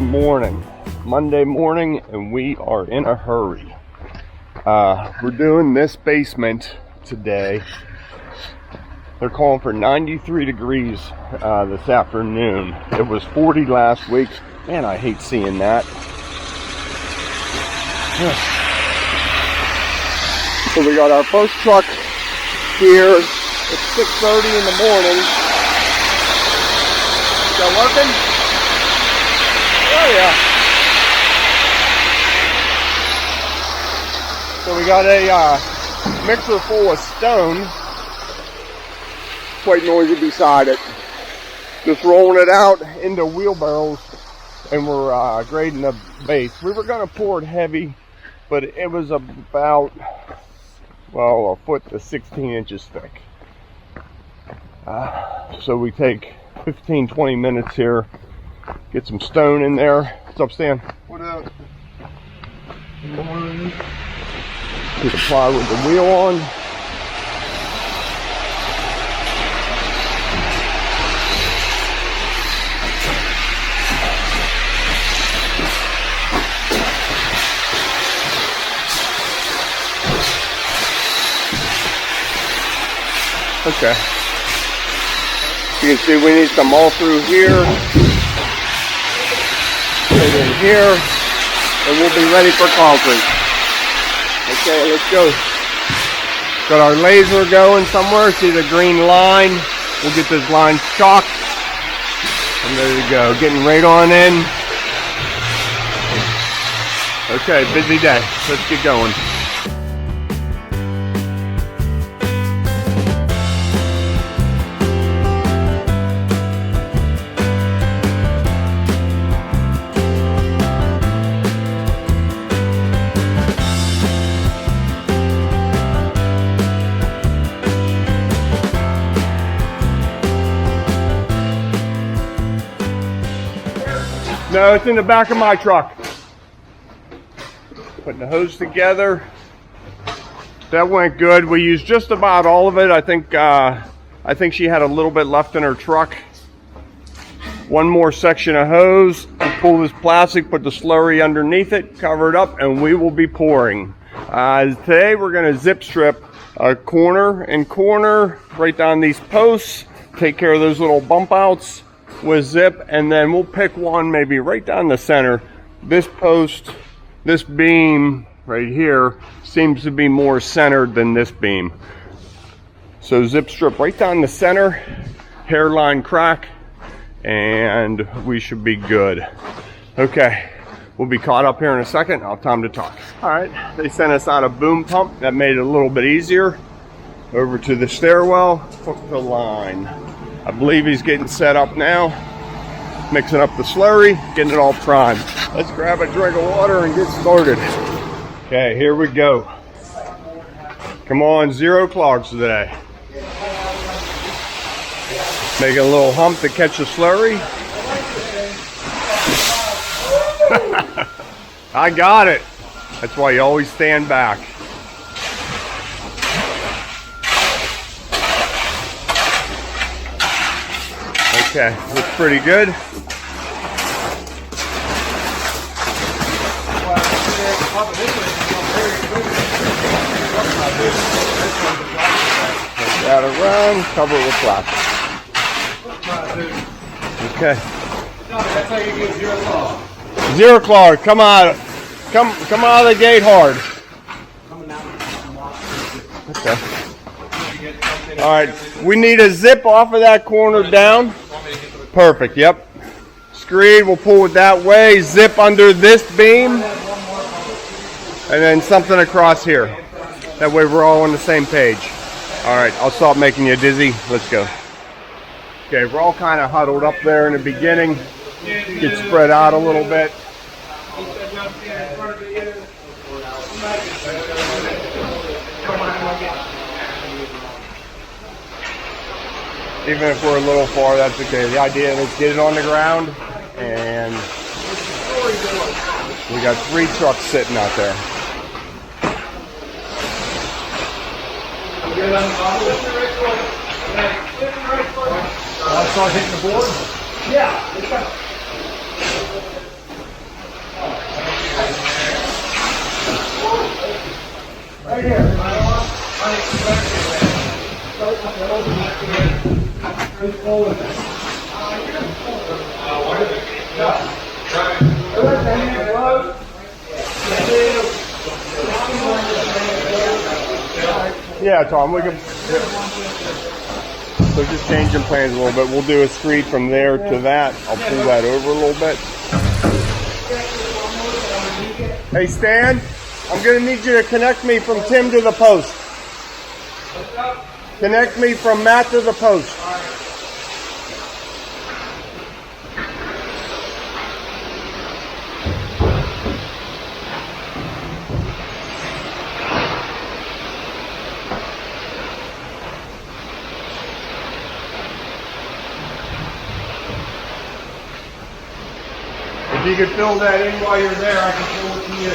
morning, Monday morning, and we are in a hurry. We're doing this basement today. They're calling for 93 degrees this afternoon. It was 40 last week. Man, I hate seeing that. So we got our first truck here. It's 6:30 in the morning. Is that working? Oh yeah. So we got a mixer full of stone. Quite noisy beside it. Just rolling it out into wheelbarrows, and we're grading the base. We were going to pour it heavy, but it was about, well, a foot to 16 inches thick. So we take 15-20 minutes here, get some stone in there. What's up, Stan? What up? Good morning. Put the ply with the wheel on. Okay. You can see we need some all through here, right in here, and we'll be ready for concrete. Okay, let's go. Got our laser going somewhere. See the green line? We'll get this line chalked. And there you go. Getting right on in. Okay, busy day. Let's get going. No, it's in the back of my truck. Putting the hose together. That went good. We used just about all of it. I think she had a little bit left in her truck. One more section of hose. We'll pull this plastic, put the slurry underneath it, cover it up, and we will be pouring. Today we're going to zip strip a corner and corner right down these posts. Take care of those little bump outs with zip, and then we'll pick one maybe right down the center. This post, this beam right here seems to be more centered than this beam. So zip strip right down the center, hairline crack, and we should be good. Okay, we'll be caught up here in a second. I'll have time to talk. All right, they sent us out a boom pump. That made it a little bit easier. Over to the stairwell, hook the line. I believe he's getting set up now, mixing up the slurry, getting it all primed. Let's grab a drink of water and get started. Okay, here we go. Come on, 0 clogs today. Making a little hump to catch the slurry. I got it. That's why you always stand back. Okay, looks pretty good. Take that around, cover it with plastic. Okay. That's how you get 0 clog. 0 clog, come on. Come out of the gate hard. Okay. All right, we need a zip off of that corner down. Perfect, yep. Screed, we'll pull it that way. Zip under this beam. And then something across here. That way we're all on the same page. All right, I'll stop making you dizzy. Let's go. Okay, we're all kind of huddled up there in the beginning. Get spread out a little bit. Even if we're a little far, that's okay. The idea is get it on the ground, and we got 3 trucks sitting out there. Start hitting the board? Yeah. Right here. Yeah, Tom, we can. So just changing plans a little bit. We'll do a street from there to that. I'll pull that over a little bit. Hey, Stan, I'm going to need you to connect me from Tim to the post. Connect me from Matt to the post. If you could fill that in while you're there, I can fill it to you.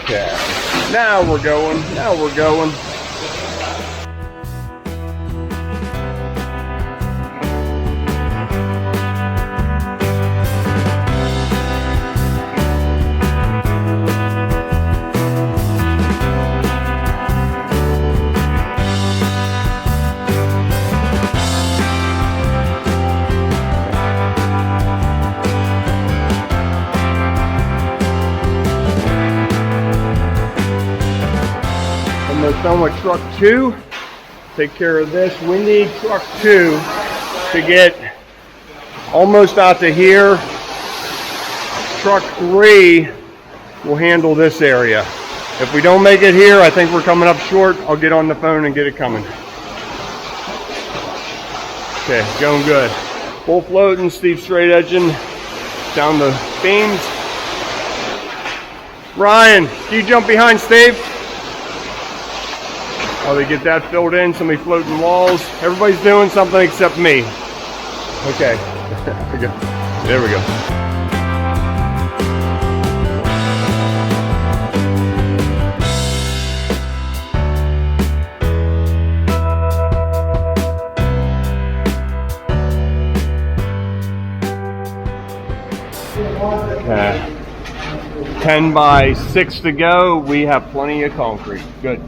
Okay. Now we're going. Now we're going. We're done with truck 2. Take care of this. We need truck 2 to get almost out to here. Truck 3 will handle this area. If we don't make it here, I think we're coming up short. I'll get on the phone and get it coming. Okay, going good. Full floating, Steve straight edging down the beams. Ryan, can you jump behind Steve? While they get that filled in, somebody floating walls. Everybody's doing something except me. Okay, there we go. Okay. 10 by 6 to go. We have plenty of concrete. Good.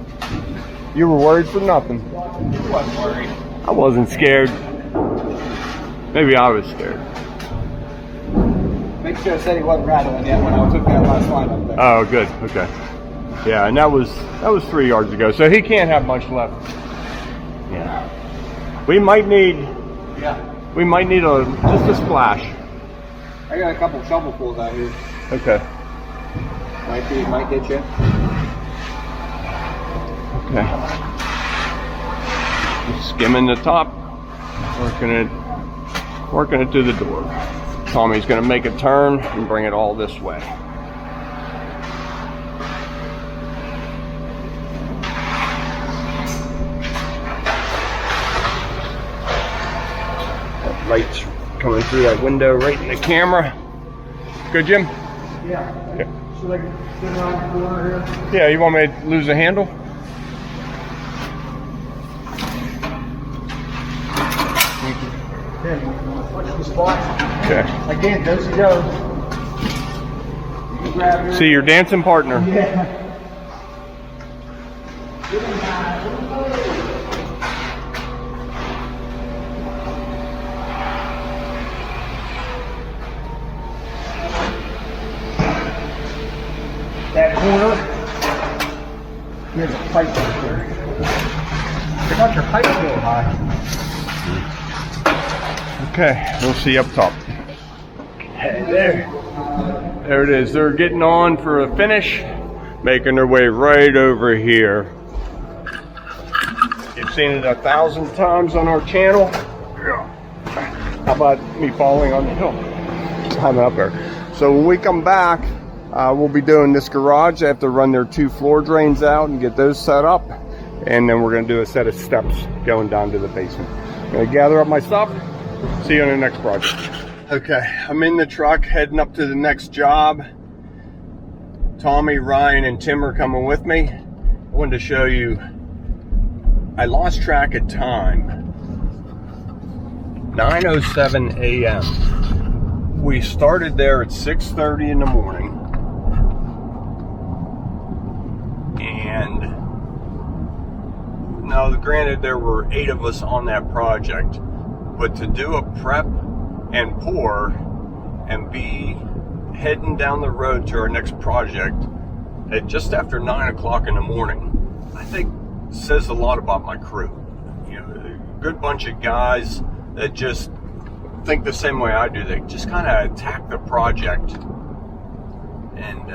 You were worried for nothing. I wasn't worried. I wasn't scared. Maybe I was scared. Make sure I said he wasn't rattling yet when I took that last line up there. Oh, good. Okay. Yeah, and that was 3 yards ago, so he can't have much left. Yeah. We might need. Yeah. We might need just a splash. I got a couple shovelfuls out here. Okay. Might get you. Okay. Just skimming the top, working it to the door. Tommy's going to make a turn and bring it all this way. That light's coming through that window right in the camera. Good, Jim? Yeah. Okay. Should I sit around the corner here? Yeah, you want me to lose the handle? Watch the spot. Okay. Again, those to go. You grab your. See your dancing partner. Yeah. That corner. There's a pipe right there. You got your pipe real high. Okay, we'll see up top. Okay, there it is. They're getting on for a finish, making their way right over here. You've seen it 1,000 times on our channel. How about me falling on the hill? Climbing up there. So when we come back, we'll be doing this garage. They have to run their 2 floor drains out and get those set up. And then we're going to do a set of steps going down to the basement. I'm going to gather up my stuff. See you on the next project. Okay, I'm in the truck heading up to the next job. Tommy, Ryan, and Tim are coming with me. I wanted to show you, I lost track of time. 9:07 a.m. we started there at 6:30 in the morning, and now granted there were 8 of us on that project, but to do a prep and pour and be heading down the road to our next project at just after 9 o'clock in the morning, I think says a lot about my crew. You know, a good bunch of guys that just think the same way I do. They just kind of attack the project, and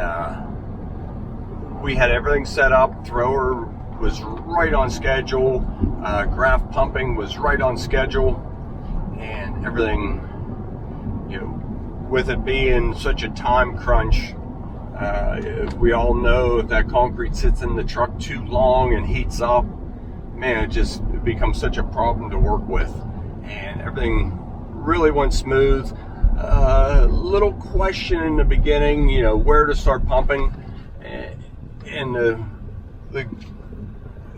we had everything set up. Thrower was right on schedule, graph pumping was right on schedule, and everything, you know, with it being such a time crunch, we all know if that concrete sits in the truck too long and heats up, man, it just becomes such a problem to work with. And everything really went smooth. Little question in the beginning, you know, where to start pumping. And the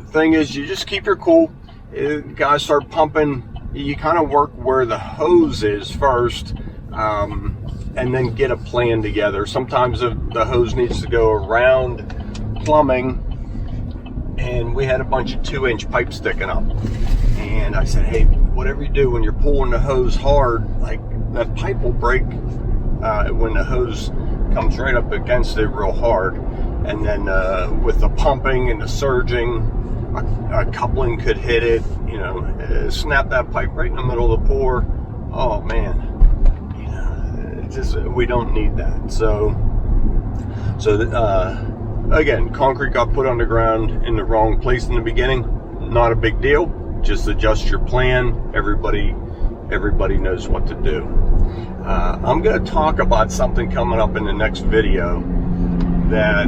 thing is, you just keep your cool. Guys start pumping, you kind of work where the hose is first, and then get a plan together. Sometimes the hose needs to go around plumbing, and we had a bunch of 2-inch pipes sticking up. And I said, hey, whatever you do when you're pulling the hose hard, like that pipe will break when the hose comes right up against it real hard. And then with the pumping and the surging, a coupling could hit it, you know, snap that pipe right in the middle of the pour. Oh man, you know, just we don't need that. So again, concrete got put on the ground in the wrong place in the beginning. Not a big deal. Just adjust your plan. Everybody knows what to do. I'm going to talk about something coming up in the next video that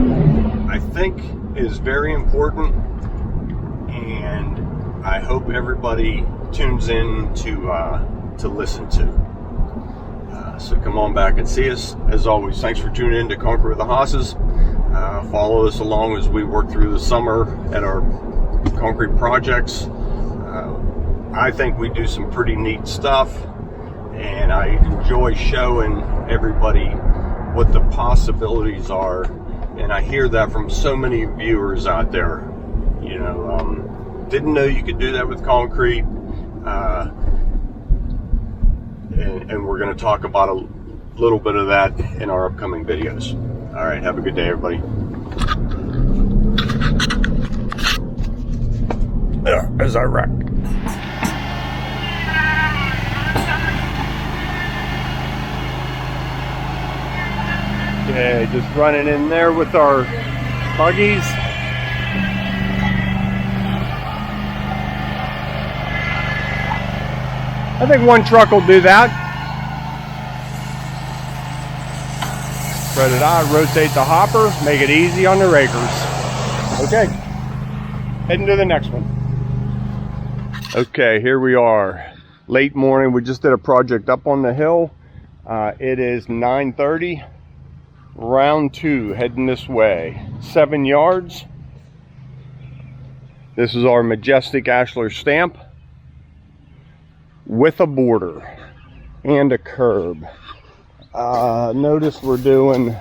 I think is very important, and I hope everybody tunes in to listen to. So come on back and see us. As always, thanks for tuning in to Conquer with the Hosses. Follow us along as we work through the summer at our concrete projects. I think we do some pretty neat stuff, and I enjoy showing everybody what the possibilities are. And I hear that from so many viewers out there. You know, didn't know you could do that with concrete. And we're going to talk about a little bit of that in our upcoming videos. All right, have a good day, everybody. There's our wreck. Okay, just running in there with our buggies. I think one truck will do that. Spread it out, rotate the hopper, make it easy on the rakers. Okay, heading to the next one. Okay, here we are. Late morning, we just did a project up on the hill. It is 9:30. Round 2, heading this way. 7 yards. This is our majestic Ashlar stamp with a border and a curb. Notice we're doing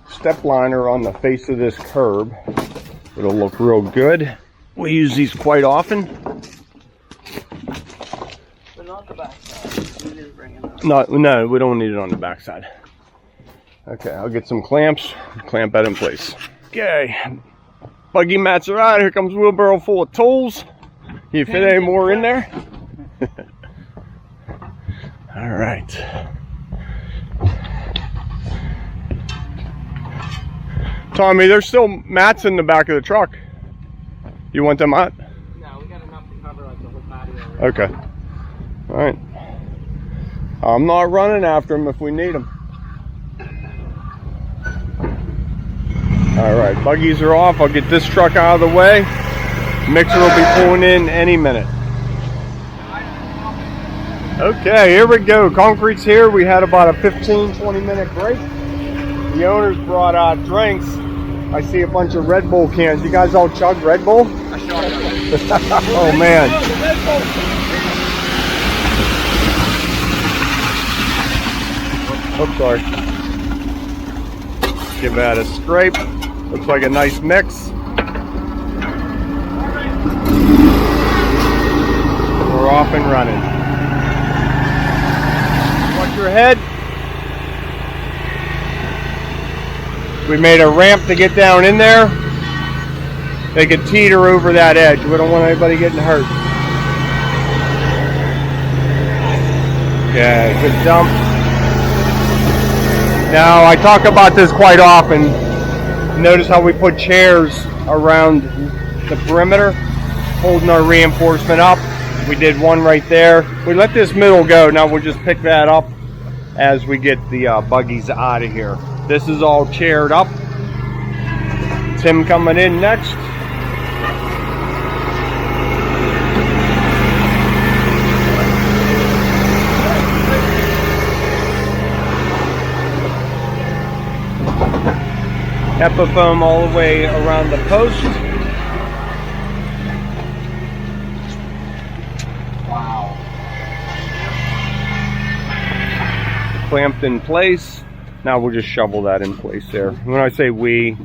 step liner on the face of this curb. It'll look real good. We use these quite often. But not the back side. You didn't bring it up. No, we don't need it on the back side. Okay, I'll get some clamps, clamp that in place. Okay, buggy mats are out. Here comes wheelbarrow full of tools. Can you fit any more in there? All right. Tommy, there's still mats in the back of the truck. You want them out? No, we got enough to cover like the whole patio. Okay. All right. I'm not running after them if we need them. All right, buggies are off. I'll get this truck out of the way. Mixer will be pulling in any minute. Okay, here we go. Concrete's here. We had about a 15-20 minute break. The owners brought out drinks. I see a bunch of Red Bull cans. You guys all chug Red Bull? I shot it. Oh man. Oops, sorry. Give that a scrape. Looks like a nice mix. We're off and running. Watch your head. We made a ramp to get down in there. They could teeter over that edge. We don't want anybody getting hurt. Okay, good dump. Now, I talk about this quite often. Notice how we put chairs around the perimeter, holding our reinforcement up. We did one right there. We let this middle go. Now we'll just pick that up as we get the buggies out of here. This is all chaired up. It's him coming in next. Epifoam all the way around the post. Wow. Clamped in place. Now we'll just shovel that in place there. When I say we,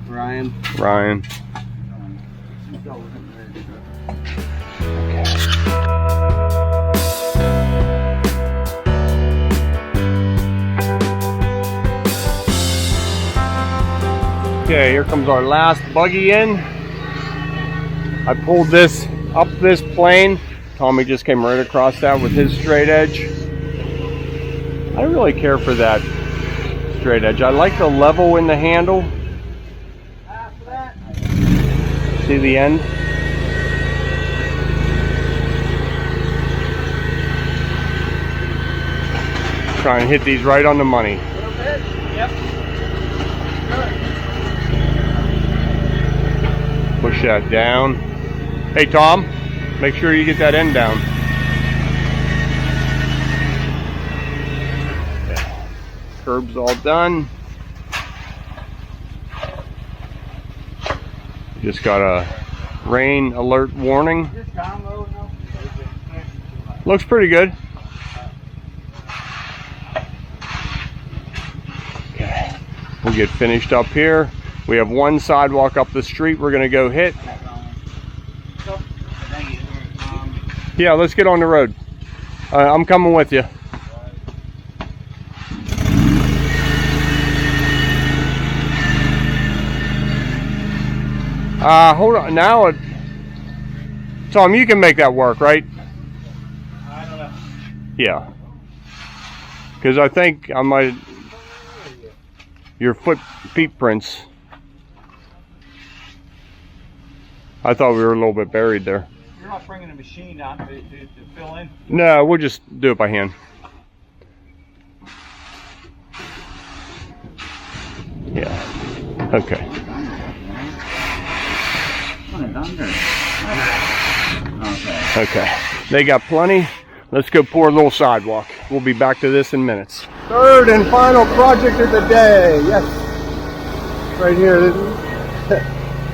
Ryan. Okay, here comes our last buggy in. I pulled this up this plane. Tommy just came right across that with his straight edge. I don't really care for that straight edge. I like the level in the handle. See the end? Try and hit these right on the money. A little bit. Yep. Push that down. Hey Tom, make sure you get that end down. Okay. Curb's all done. Just got a rain alert warning. Looks pretty good. Okay. We'll get finished up here. We have one sidewalk up the street we're going to go hit. Yeah, let's get on the road. I'm coming with you. Hold on. Now, Tom, you can make that work, right? I don't know. Yeah. Because I think I might... Your feet prints. I thought we were a little bit buried there. You're not bringing a machine down to fill in? No, we'll just do it by hand. Yeah. Okay. Okay. They got plenty. Let's go pour a little sidewalk. We'll be back to this in minutes. Third and final project of the day. Yes. Right here.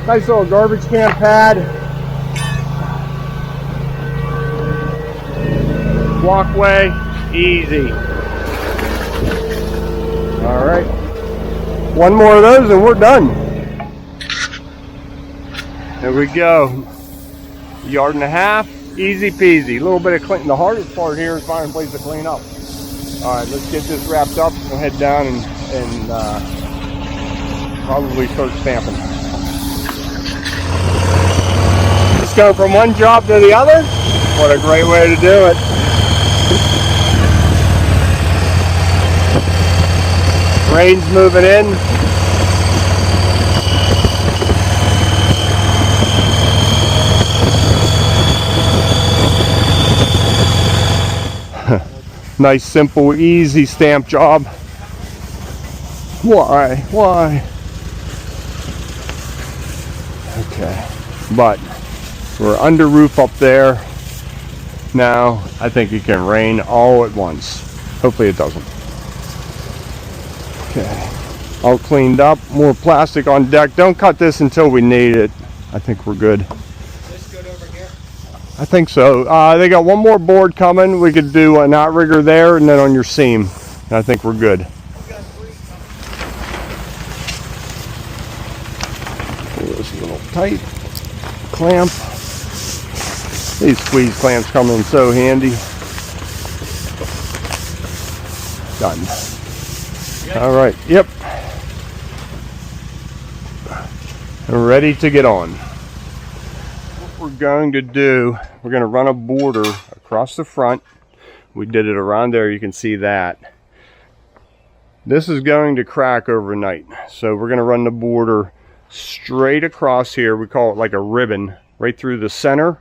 Nice little garbage can pad. Walkway. Easy. All right. One more of those and we're done. There we go. Yard and a half. Easy peasy. A little bit of clean. The hardest part here is finding a place to clean up. All right, let's get this wrapped up. We'll head down and probably start stamping. Just go from one job to the other. What a great way to do it. Rain's moving in. Nice, simple, easy stamp job. Why? Okay, but we're under roof up there. Now, I think it can rain all at once. Hopefully it doesn't. Okay, all cleaned up. More plastic on deck. Don't cut this until we need it. I think we're good. This good over here? I think so. They got one more board coming. We could do an outrigger there and then on your seam. And I think we're good. Pull this a little tight. Clamp. These squeeze clamps come in so handy. Done. All right. Yep. Ready to get on. What we're going to do, we're going to run a border across the front. We did it around there. You can see that. This is going to crack overnight. So we're going to run the border straight across here. We call it like a ribbon right through the center.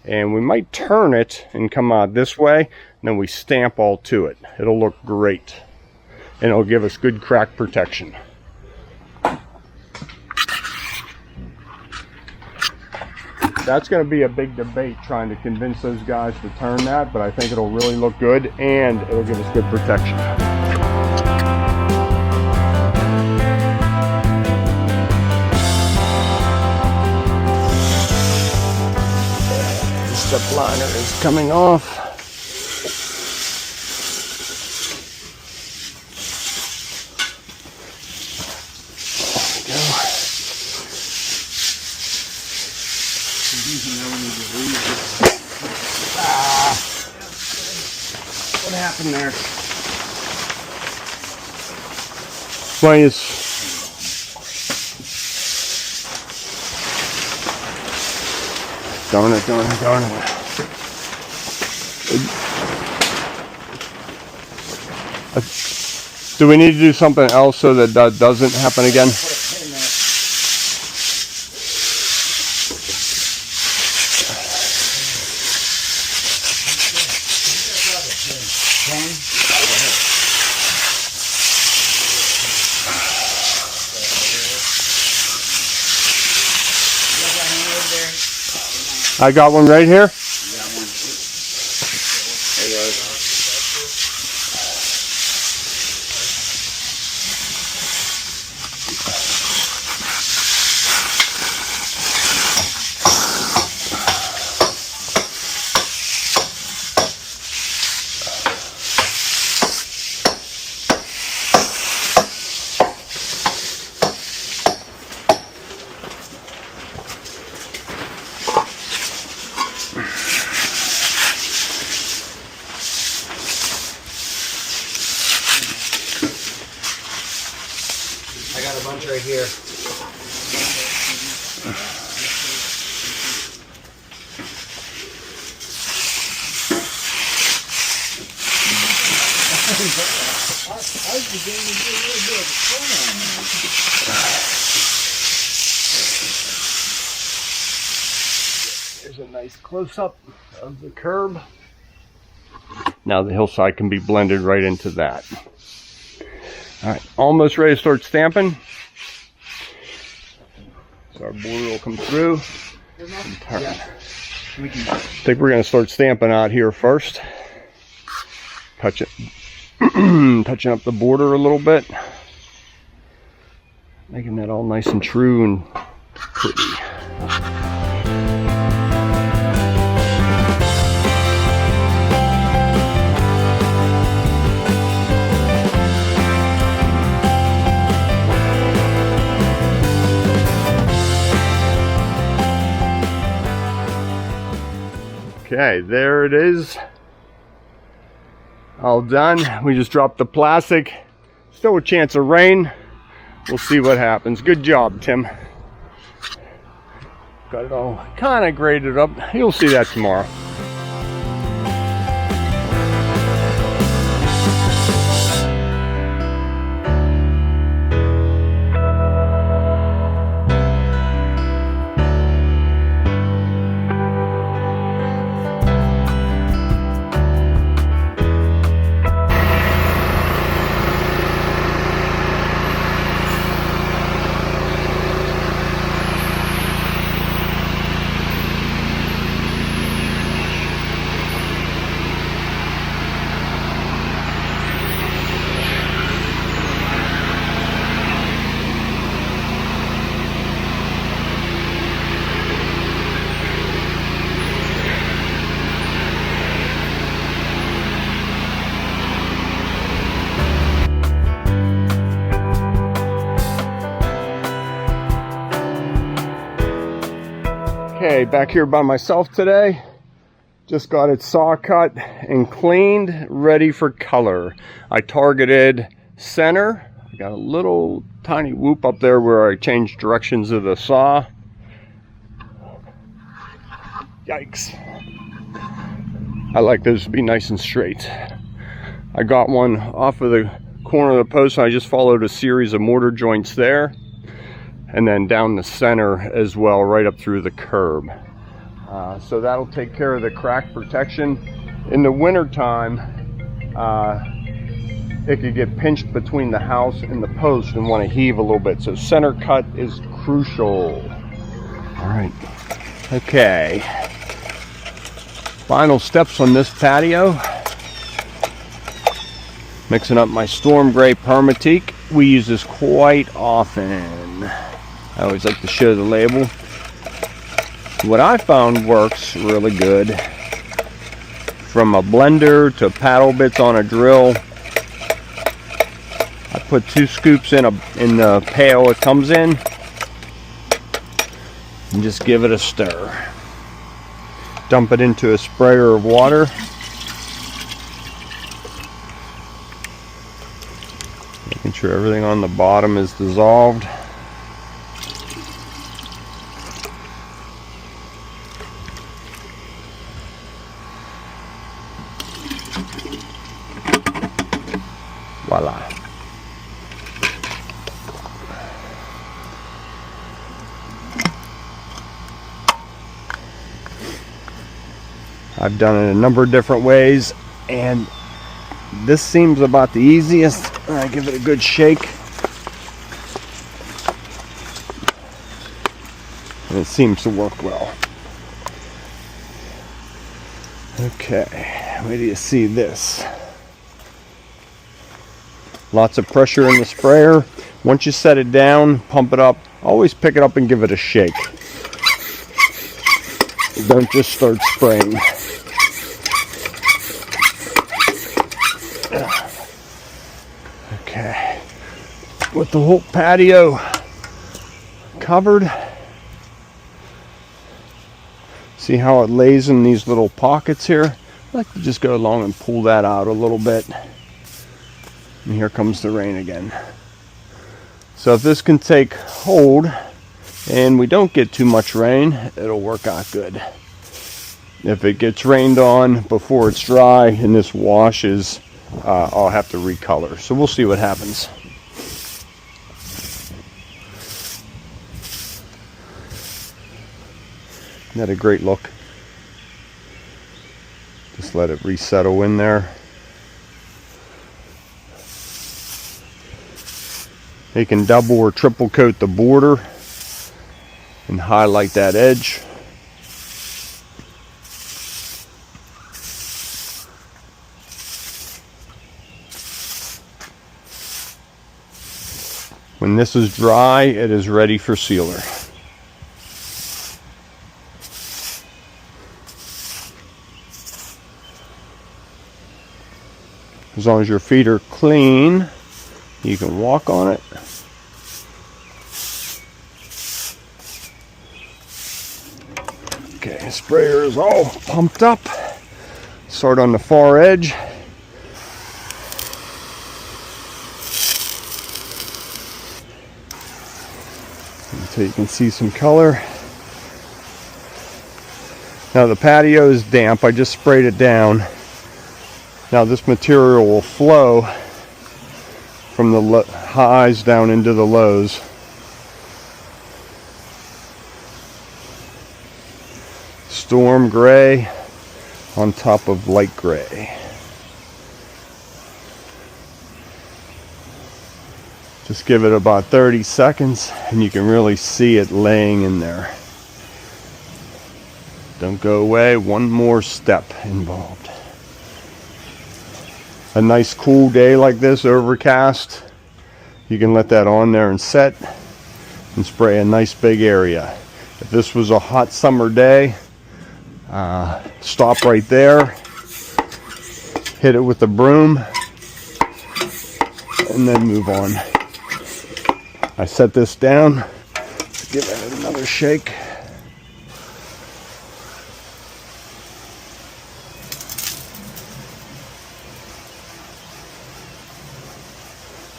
And we might turn it and come out this way. And then we stamp all to it. It'll look great. And it'll give us good crack protection. That's going to be a big debate trying to convince those guys to turn that, but I think it'll really look good and it'll give us good protection. The step liner is coming off. What happened there? Mine is darn it. Do we need to do something else so that that doesn't happen again? I got one right here. I got a bunch right here. There's a nice close-up of the curb. Now the hillside can be blended right into that. All right, almost ready to start stamping. So our border will come through. And turn. I think we're going to start stamping out here first. Touch it, touching up the border a little bit, making that all nice and true and pretty. Okay, there it is. All done. We just dropped the plastic. Still a chance of rain. We'll see what happens. Good job, Tim. Got it all kind of graded up. You'll see that tomorrow. Okay, back here by myself today. Just got it saw cut and cleaned, ready for color. I targeted center. I got a little tiny whoop up there where I changed directions of the saw. Yikes. I like those to be nice and straight. I got one off of the corner of the post and I just followed a series of mortar joints there. And then down the center as well, right up through the curb. So that'll take care of the crack protection. In the winter time, it could get pinched between the house and the post and want to heave a little bit. So center cut is crucial. All right, okay. Final steps on this patio. Mixing up my Storm Gray Permateak. We use this quite often. I always like to show the label. What I found works really good, from a blender to paddle bits on a drill. I put 2 scoops in the pail it comes in and just give it a stir. Dump it into a sprayer of water. Making sure everything on the bottom is dissolved. Voila. I've done it a number of different ways, and this seems about the easiest. I give it a good shake, and it seems to work well. Okay, wait till you see this. Lots of pressure in the sprayer. Once you set it down, pump it up. Always pick it up and give it a shake. Don't just start spraying. Okay. With the whole patio covered, see how it lays in these little pockets here? I like to just go along and pull that out a little bit. And here comes the rain again. So if this can take hold and we don't get too much rain, it'll work out good. If it gets rained on before it's dry and this washes, I'll have to recolor. So we'll see what happens. Isn't that a great look? Just let it resettle in there. You can double or triple coat the border and highlight that edge. When this is dry, it is ready for sealer. As long as your feet are clean, you can walk on it. Okay, sprayer is all pumped up. Start on the far edge. Until you can see some color. Now the patio is damp. I just sprayed it down. Now this material will flow from the highs down into the lows. Storm gray on top of light gray. Just give it about 30 seconds and you can really see it laying in there. Don't go away, one more step involved. A nice cool day like this, overcast, you can let that on there and set and spray a nice big area. If this was a hot summer day, stop right there, hit it with the broom, and then move on. I set this down, give it another shake.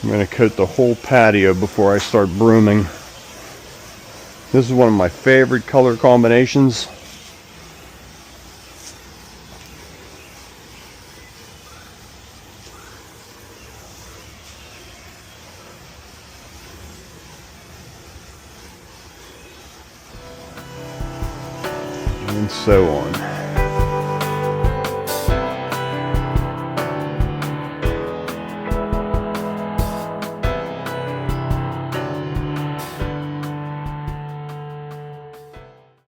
I'm going to coat the whole patio before I start brooming. This is one of my favorite color combinations. And so on.